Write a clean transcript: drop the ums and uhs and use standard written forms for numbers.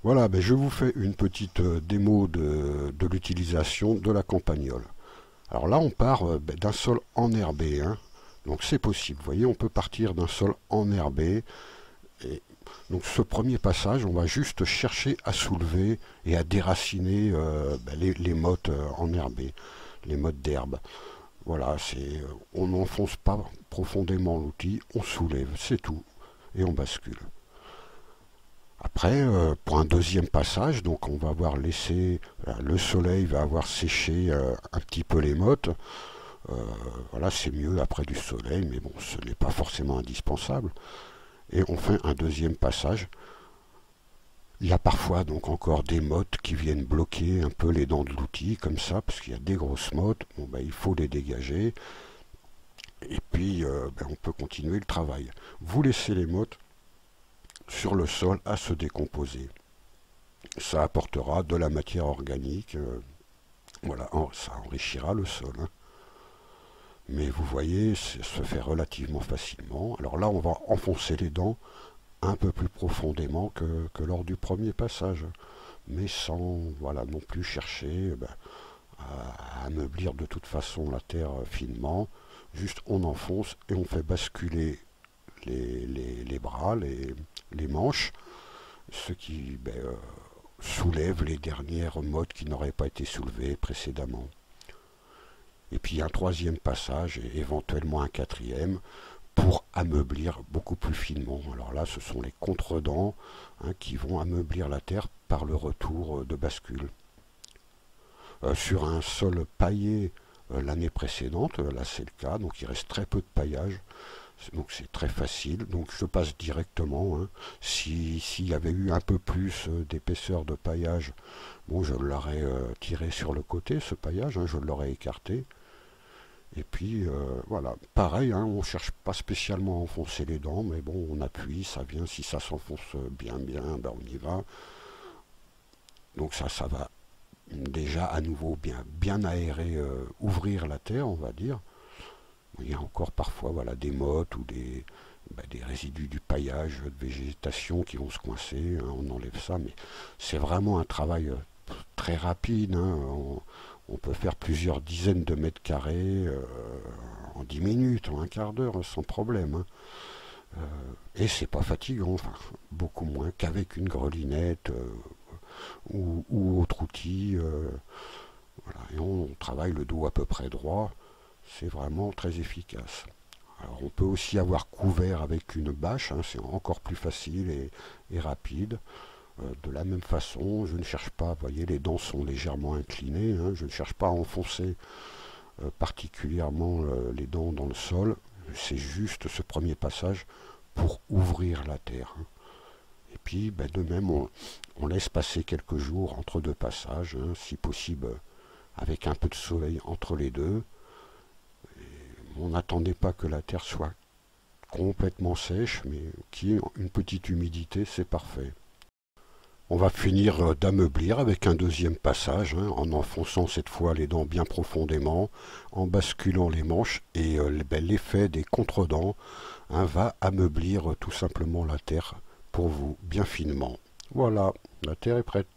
Voilà, ben je vous fais une petite démo de l'utilisation de la campagnole. Alors là, on part d'un sol enherbé, hein. Donc c'est possible. Vous voyez, on peut partir d'un sol enherbé. Et donc ce premier passage, on va juste chercher à soulever et à déraciner les mottes enherbées, les mottes d'herbe. Voilà, on n'enfonce pas profondément l'outil, on soulève, c'est tout, et on bascule. Après, pour un deuxième passage, donc on va avoir laissé, le soleil va avoir séché un petit peu les mottes. Euh, voilà, c'est mieux après du soleil, mais bon, ce n'est pas forcément indispensable. Et on fait un deuxième passage. Il y a parfois donc encore des mottes qui viennent bloquer un peu les dents de l'outil, comme ça, parce qu'il y a des grosses mottes. Bon, ben, il faut les dégager. Et puis, on peut continuer le travail. Vous laissez les mottes sur le sol à se décomposer. Ça apportera de la matière organique, voilà, ça enrichira le sol, hein. Mais vous voyez, ça se fait relativement facilement. Alors là, on va enfoncer les dents un peu plus profondément que lors du premier passage, mais sans voilà, non plus chercher à ameublir de toute façon la terre finement. Juste on enfonce et on fait basculer les bras, les manches, ce qui soulève les dernières mottes qui n'auraient pas été soulevées précédemment. Et puis un troisième passage et éventuellement un quatrième pour ameublir beaucoup plus finement. Alors là, ce sont les contredents, hein, qui vont ameublir la terre par le retour de bascule. Sur un sol paillé l'année précédente, là c'est le cas, donc il reste très peu de paillage, donc c'est très facile, donc je passe directement, hein. S'il y avait eu un peu plus d'épaisseur de paillage, bon, je l'aurais tiré sur le côté, ce paillage, hein, je l'aurais écarté. Et puis voilà, pareil, hein, on ne cherche pas spécialement à enfoncer les dents, mais bon, on appuie, ça vient, si ça s'enfonce bien, ben on y va. Donc ça va déjà à nouveau bien aérer, ouvrir la terre, on va dire. Il y a encore parfois voilà, des mottes ou des résidus du paillage, de végétation qui vont se coincer, hein, on enlève ça, mais c'est vraiment un travail très rapide, hein. On peut faire plusieurs dizaines de mètres carrés en 10 minutes, en un quart d'heure, sans problème, hein. Et c'est pas fatigant, enfin, beaucoup moins qu'avec une grelinette ou autre outil. Voilà. Et on travaille le dos à peu près droit, c'est vraiment très efficace. Alors on peut aussi avoir couvert avec une bâche, hein, c'est encore plus facile et rapide. De la même façon, je ne cherche pas, vous voyez, les dents sont légèrement inclinées, hein, je ne cherche pas à enfoncer particulièrement les dents dans le sol, c'est juste ce premier passage pour ouvrir la terre, hein. Et puis, de même, on laisse passer quelques jours entre deux passages, hein, si possible avec un peu de soleil entre les deux. On n'attendait pas que la terre soit complètement sèche, mais qu'il y ait une petite humidité, c'est parfait. On va finir d'ameublir avec un deuxième passage, hein, en enfonçant cette fois les dents bien profondément, en basculant les manches, et l'effet des contredents, hein, va ameublir tout simplement la terre pour vous bien finement. Voilà, la terre est prête.